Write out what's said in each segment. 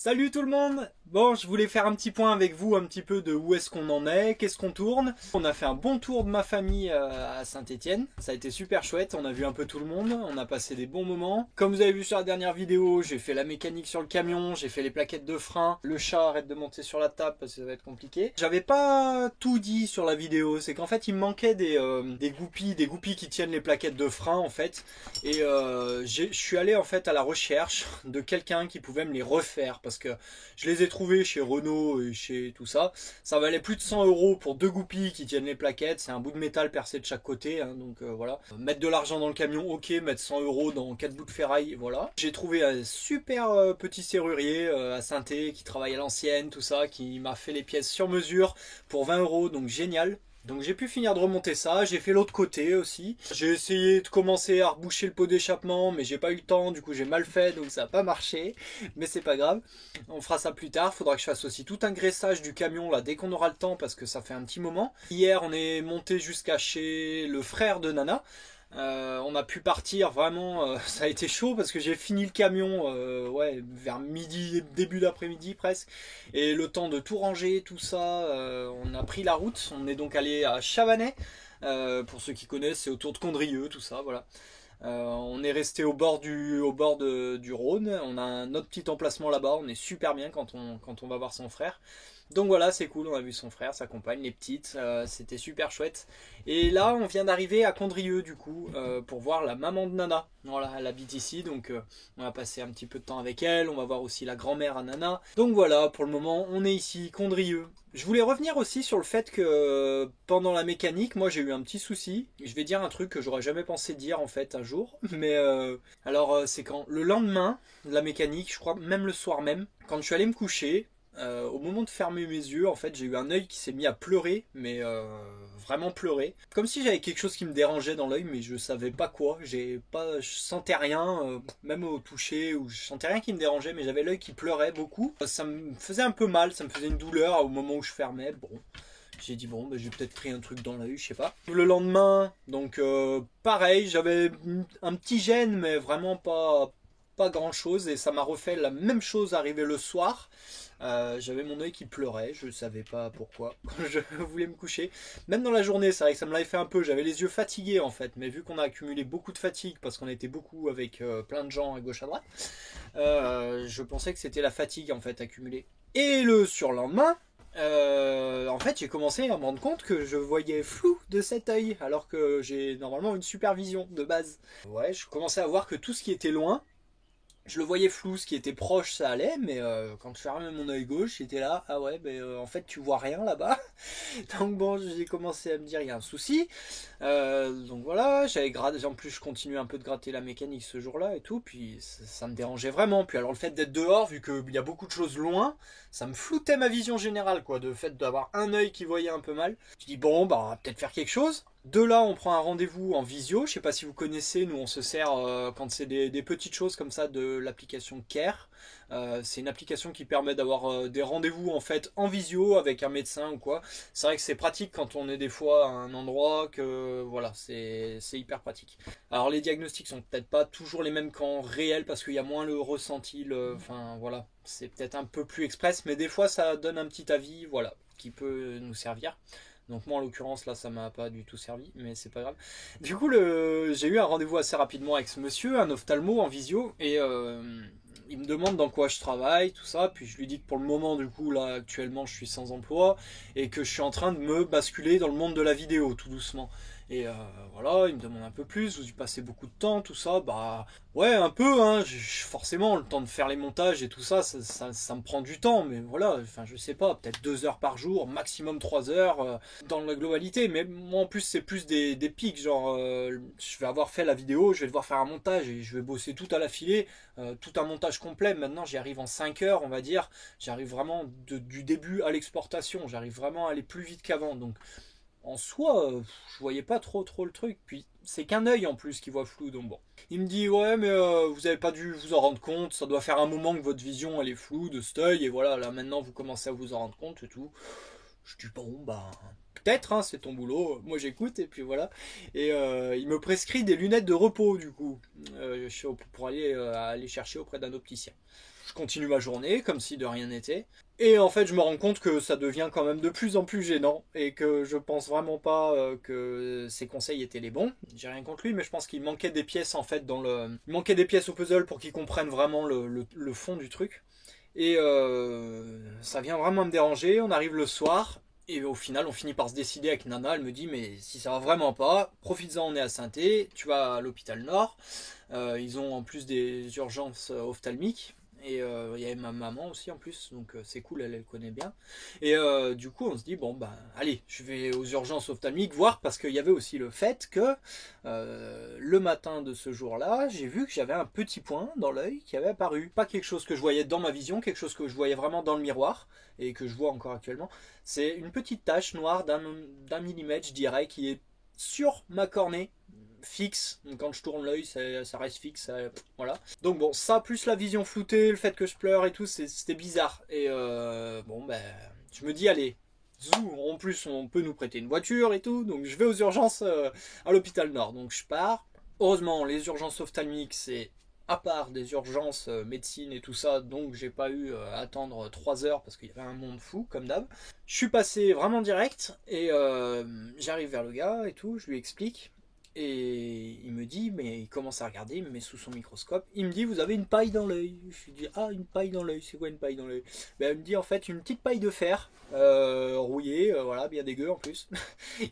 Salut tout le monde! Bon, je voulais faire un petit point avec vous, un petit peu de où est-ce qu'on en est, qu'est-ce qu'on tourne. On a fait un bon tour de ma famille à Saint-Étienne. Ça a été super chouette, on a vu un peu tout le monde, on a passé des bons moments. Comme vous avez vu sur la dernière vidéo, j'ai fait la mécanique sur le camion, j'ai fait les plaquettes de frein. Le chat arrête de monter sur la table parce que ça va être compliqué. J'avais pas tout dit sur la vidéo, c'est qu'en fait il me manquait des goupilles qui tiennent les plaquettes de frein en fait. Et je suis allé en fait à la recherche de quelqu'un qui pouvait me les refaire parce que je les ai trouvés chez Renault et chez tout ça. Ça valait plus de 100 € pour deux goupilles qui tiennent les plaquettes. C'est un bout de métal percé de chaque côté, hein, donc voilà. Mettre de l'argent dans le camion, ok. Mettre 100 € dans 4 bouts de ferraille, voilà. J'ai trouvé un super petit serrurier à Saint-Étienne qui travaille à l'ancienne, tout ça, qui m'a fait les pièces sur mesure pour 20 €, donc génial. Donc j'ai pu finir de remonter ça, j'ai fait l'autre côté aussi. J'ai essayé de commencer à reboucher le pot d'échappement, mais j'ai pas eu le temps, du coup j'ai mal fait, donc ça n'a pas marché. Mais c'est pas grave, on fera ça plus tard. Faudra que je fasse aussi tout un graissage du camion là, dès qu'on aura le temps, parce que ça fait un petit moment. Hier on est monté jusqu'à chez le frère de Nana. On a pu partir vraiment, ça a été chaud parce que j'ai fini le camion ouais, vers midi, début d'après-midi presque, et le temps de tout ranger, tout ça, on a pris la route, on est donc allé à Chavanais, pour ceux qui connaissent, c'est autour de Condrieu, tout ça, voilà. On est resté au bord du Rhône, on a un autre petit emplacement là-bas, on est super bien quand on va voir son frère. Donc voilà, c'est cool, on a vu son frère, sa compagne, les petites, c'était super chouette. Et là, on vient d'arriver à Condrieu du coup, pour voir la maman de Nana. Voilà, elle habite ici, donc on va passer un petit peu de temps avec elle, on va voir aussi la grand-mère à Nana. Donc voilà, pour le moment, on est ici, Condrieu. Je voulais revenir aussi sur le fait que pendant la mécanique, moi j'ai eu un petit souci. Je vais dire un truc que j'aurais jamais pensé dire en fait un jour. Mais alors c'est quand le lendemain de la mécanique, je crois même le soir même, quand je suis allé me coucher, au moment de fermer mes yeux, en fait, j'ai eu un œil qui s'est mis à pleurer, mais vraiment pleurer. Comme si j'avais quelque chose qui me dérangeait dans l'œil, mais je savais pas quoi. Je sentais rien, même au toucher, ou je sentais rien qui me dérangeait, mais j'avais l'œil qui pleurait beaucoup. Ça me faisait un peu mal, ça me faisait une douleur au moment où je fermais. Bon, j'ai dit bon, j'ai peut-être pris un truc dans l'œil, je sais pas. Le lendemain, donc pareil, j'avais un petit gêne, mais vraiment pas grand chose, et ça m'a refait la même chose arrivé le soir. J'avais mon œil qui pleurait, je savais pas pourquoi quand je voulais me coucher. Même dans la journée, c'est vrai que ça me l'avait fait un peu, j'avais les yeux fatigués en fait, mais vu qu'on a accumulé beaucoup de fatigue parce qu'on était beaucoup avec plein de gens à gauche à droite, je pensais que c'était la fatigue en fait accumulée. Et le surlendemain, en fait j'ai commencé à me rendre compte que je voyais flou de cet œil, alors que j'ai normalement une supervision de base. Ouais, je commençais à voir que tout ce qui était loin, je le voyais flou, ce qui était proche ça allait, mais quand je fermais mon œil gauche, j'étais là, ah ouais, en fait tu vois rien là-bas. Donc bon, j'ai commencé à me dire, il y a un souci. Donc voilà, en plus je continuais un peu de gratter la mécanique ce jour-là et tout, puis ça me dérangeait vraiment. Puis alors le fait d'être dehors, vu qu'il y a beaucoup de choses loin, ça me floutait ma vision générale, quoi, de fait d'avoir un œil qui voyait un peu mal. Je dis bon, bah on va peut-être faire quelque chose. De là, on prend un rendez-vous en visio. Je sais pas si vous connaissez, nous on se sert quand c'est des petites choses comme ça de l'application Care. C'est une application qui permet d'avoir des rendez-vous en fait en visio avec un médecin ou quoi. C'est vrai que c'est pratique quand on est des fois à un endroit que voilà, c'est hyper pratique. Alors les diagnostics sont peut-être pas toujours les mêmes qu'en réel parce qu'il y a moins le ressenti, enfin voilà, c'est peut-être un peu plus express, mais des fois ça donne un petit avis, voilà, qui peut nous servir. Donc moi en l'occurrence là ça m'a pas du tout servi, mais c'est pas grave. Du coup j'ai eu un rendez-vous assez rapidement avec ce monsieur, un ophtalmo en visio, et il me demande dans quoi je travaille, tout ça, puis je lui dis que pour le moment du coup là actuellement je suis sans emploi et que je suis en train de me basculer dans le monde de la vidéo tout doucement. Et voilà, il me demande un peu plus, vous y passez beaucoup de temps, tout ça, bah ouais un peu, hein, forcément le temps de faire les montages et tout ça, ça me prend du temps, mais voilà, enfin je sais pas, peut-être 2 heures par jour, maximum 3 heures dans la globalité, mais moi en plus c'est plus des pics, genre je vais avoir fait la vidéo, je vais devoir faire un montage et je vais bosser tout à l'affilée, tout un montage complet, maintenant j'y arrive en 5 heures on va dire, j'arrive vraiment du début à l'exportation, j'arrive vraiment à aller plus vite qu'avant, donc en soi, je voyais pas trop le truc. Puis c'est qu'un œil en plus qui voit flou, donc bon. Il me dit ouais mais vous avez pas dû vous en rendre compte, ça doit faire un moment que votre vision elle est floue de cet œil et voilà là maintenant vous commencez à vous en rendre compte et tout. Je dis bon bah peut-être hein, c'est ton boulot, moi j'écoute et puis voilà. Et il me prescrit des lunettes de repos du coup pour aller chercher auprès d'un opticien. je continue ma journée comme si de rien n'était. Et en fait, je me rends compte que ça devient quand même de plus en plus gênant et que je pense vraiment pas que ses conseils étaient les bons. J'ai rien contre lui, mais je pense qu'il manquait des pièces en fait il manquait des pièces au puzzle pour qu'il comprenne vraiment le fond du truc. Et ça vient vraiment me déranger. On arrive le soir et au final, on finit par se décider avec Nana. Elle me dit mais si ça va vraiment pas, profites-en, on est à Saint-Étienne, tu vas à l'hôpital Nord. Ils ont en plus des urgences ophtalmiques. Et il y avait ma maman aussi en plus, donc c'est cool, elle connaît bien. Et du coup, on se dit, bon, bah, allez, je vais aux urgences ophtalmiques voir, parce qu'il y avait aussi le fait que le matin de ce jour-là, j'ai vu que j'avais un petit point dans l'œil qui avait apparu. Pas quelque chose que je voyais dans ma vision, quelque chose que je voyais vraiment dans le miroir, et que je vois encore actuellement. C'est une petite tache noire d'un millimètre, je dirais, qui est sur ma cornée fixe, donc quand je tourne l'œil ça reste fixe, voilà. Donc bon, ça plus la vision floutée, le fait que je pleure et tout, c'était bizarre. Et bon ben, je me dis allez, zou, en plus on peut nous prêter une voiture et tout, donc je vais aux urgences à l'hôpital Nord. Donc je pars. Heureusement, les urgences ophtalmiques c'est à part des urgences médecine et tout ça, donc j'ai pas eu à attendre 3 heures parce qu'il y avait un monde fou comme d'hab. Je suis passé vraiment direct et j'arrive vers le gars et tout, je lui explique. Et il me dit, mais il commence à regarder, il me met sous son microscope. Il me dit, vous avez une paille dans l'œil. Je lui dis, ah, une paille dans l'œil, c'est quoi une paille dans l'œil? Ben, il me dit, en fait, une petite paille de fer, rouillée, voilà, bien dégueu en plus,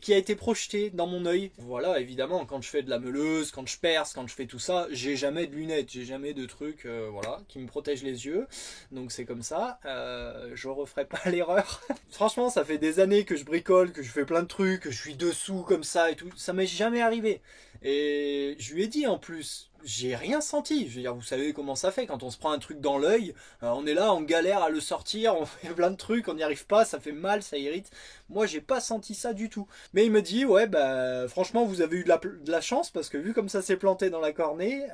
qui a été projetée dans mon œil. Voilà, évidemment, quand je fais de la meuleuse, quand je perce, quand je fais tout ça, j'ai jamais de lunettes, j'ai jamais de trucs, voilà, qui me protègent les yeux. Donc c'est comme ça, je referai pas l'erreur. Franchement, ça fait des années que je bricole, que je fais plein de trucs, que je suis dessous comme ça et tout. Ça m'est jamais arrivé. Et je lui ai dit en plus, j'ai rien senti. Je veux dire, vous savez comment ça fait quand on se prend un truc dans l'œil, on est là, on galère à le sortir, on fait plein de trucs, on n'y arrive pas, ça fait mal, ça irrite. Moi, j'ai pas senti ça du tout. Mais il me dit, ouais, bah franchement, vous avez eu de la chance parce que vu comme ça s'est planté dans la cornée,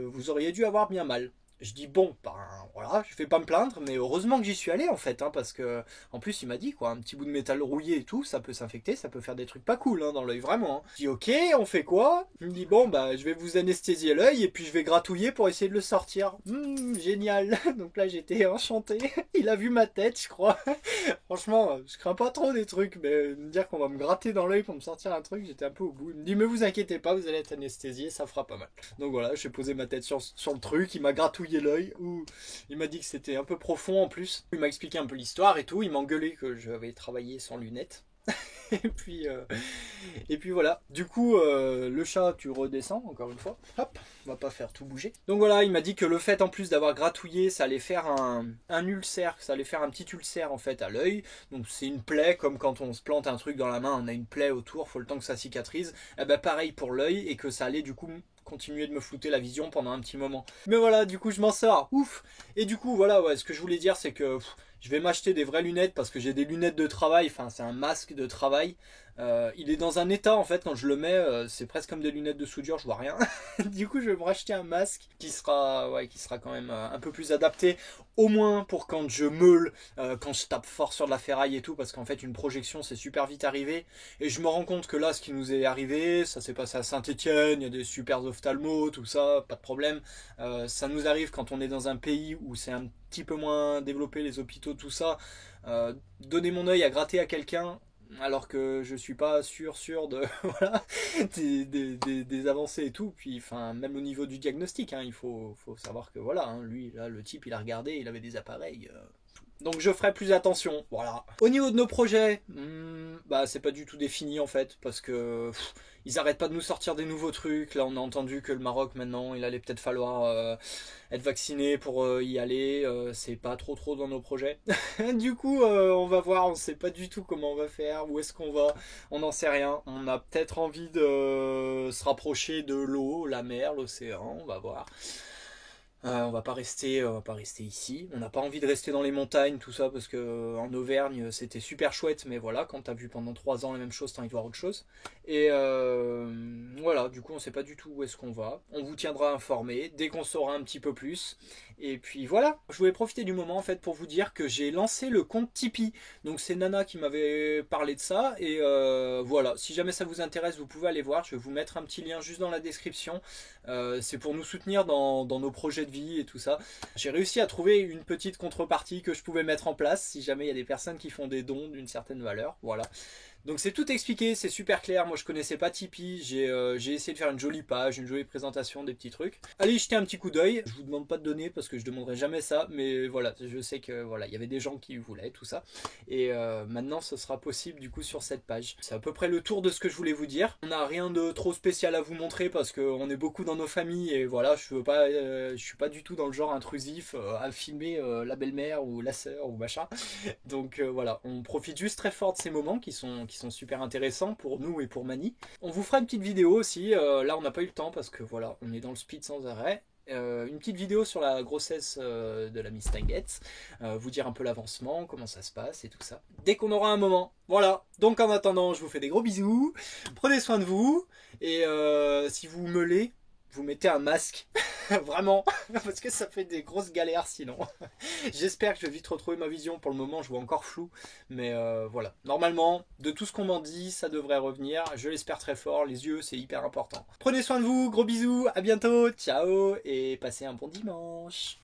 vous auriez dû avoir bien mal. Je dis bon, ben voilà, je vais pas me plaindre, mais heureusement que j'y suis allé en fait, hein, parce que en plus il m'a dit quoi, un petit bout de métal rouillé et tout, ça peut s'infecter, ça peut faire des trucs pas cool hein, dans l'œil vraiment. Hein. Je dis ok, on fait quoi? Il me dit bon bah je vais vous anesthésier l'œil et puis je vais gratouiller pour essayer de le sortir. Génial. Donc là j'étais enchanté. Il a vu ma tête, je crois. Franchement, je crains pas trop des trucs, mais me dire qu'on va me gratter dans l'œil pour me sortir un truc, j'étais un peu au bout. Il me dit mais vous inquiétez pas, vous allez être anesthésié, ça fera pas mal. Donc voilà, j'ai posé ma tête sur le truc, il m'a gratouillé l'œil, ou il m'a dit que c'était un peu profond en plus. Il m'a expliqué un peu l'histoire et tout, il m'a engueulé que j'avais travaillé sans lunettes. et puis voilà. Du coup, le chat, tu redescends encore une fois. Hop, on va pas faire tout bouger. Donc voilà, il m'a dit que le fait en plus d'avoir gratouillé, ça allait faire un ulcère, ça allait faire un petit ulcère en fait à l'œil. Donc c'est une plaie, comme quand on se plante un truc dans la main, on a une plaie autour, faut le temps que ça cicatrise. Et ben pareil pour l'œil et que ça allait du coup continuer de me flouter la vision pendant un petit moment. Mais voilà, du coup je m'en sors. Ouf. Et du coup voilà, ouais, ce que je voulais dire c'est que je vais m'acheter des vraies lunettes parce que j'ai des lunettes de travail, enfin c'est un masque de travail. Il est dans un état en fait quand je le mets, c'est presque comme des lunettes de soudure, je vois rien. Du coup je vais me racheter un masque qui sera quand même un peu plus adapté, au moins pour quand je meule, quand je tape fort sur de la ferraille et tout, parce qu'en fait une projection c'est super vite arrivé. Et je me rends compte que là ce qui nous est arrivé, ça s'est passé à Saint-Étienne, il y a des super ophtalmos, tout ça, pas de problème. Ça nous arrive quand on est dans un pays où c'est un petit peu moins développé, les hôpitaux, tout ça. Donner mon œil à gratter à quelqu'un alors que je suis pas sûr de voilà des avancées et tout, puis enfin même au niveau du diagnostic hein, il faut savoir que voilà hein, lui là le type il a regardé, il avait des appareils donc je ferai plus attention, voilà. Au niveau de nos projets, bah c'est pas du tout défini en fait, parce que ils arrêtent pas de nous sortir des nouveaux trucs. Là on a entendu que le Maroc maintenant, il allait peut-être falloir être vacciné pour y aller. C'est pas trop dans nos projets. Du coup on va voir, on sait pas du tout comment on va faire, où est-ce qu'on va, on n'en sait rien. On a peut-être envie de se rapprocher de l'eau, la mer, l'océan, on va voir. On va pas rester ici. On n'a pas envie de rester dans les montagnes, tout ça, parce que en Auvergne c'était super chouette, mais voilà, quand t'as vu pendant 3 ans la même chose, t'as envie de voir autre chose. Et voilà, du coup on sait pas du tout où est-ce qu'on va. On vous tiendra informé dès qu'on saura un petit peu plus. Et puis voilà, je voulais profiter du moment en fait pour vous dire que j'ai lancé le compte Tipeee. Donc c'est Nana qui m'avait parlé de ça et voilà, si jamais ça vous intéresse, vous pouvez aller voir. Je vais vous mettre un petit lien juste dans la description. C'est pour nous soutenir dans nos projets de vie et tout ça. J'ai réussi à trouver une petite contrepartie que je pouvais mettre en place si jamais il y a des personnes qui font des dons d'une certaine valeur. Voilà. Donc c'est tout expliqué, c'est super clair. Moi je connaissais pas Tipeee, j'ai essayé de faire une jolie page, une jolie présentation, des petits trucs. Allez jeter un petit coup d'œil. Je vous demande pas de donner parce que je demanderai jamais ça, mais voilà, je sais que voilà, il y avait des gens qui voulaient tout ça. Et maintenant ce sera possible du coup sur cette page. C'est à peu près le tour de ce que je voulais vous dire. On n'a rien de trop spécial à vous montrer parce qu'on est beaucoup dans nos familles et voilà, je suis pas du tout dans le genre intrusif à filmer la belle-mère ou la sœur ou machin. Donc voilà, on profite juste très fort de ces moments qui sont super intéressants pour nous et pour Mani. On vous fera une petite vidéo aussi, là on n'a pas eu le temps parce que voilà, on est dans le speed sans arrêt. Une petite vidéo sur la grossesse de la Miss Tanguette, vous dire un peu l'avancement, comment ça se passe et tout ça. Dès qu'on aura un moment. Voilà, donc en attendant, je vous fais des gros bisous, prenez soin de vous, et si vous meulez, vous mettez un masque, vraiment, parce que ça fait des grosses galères sinon. J'espère que je vais vite retrouver ma vision, pour le moment je vois encore flou, mais voilà. Normalement, de tout ce qu'on m'en dit, ça devrait revenir, je l'espère très fort, les yeux c'est hyper important. Prenez soin de vous, gros bisous, à bientôt, ciao, et passez un bon dimanche.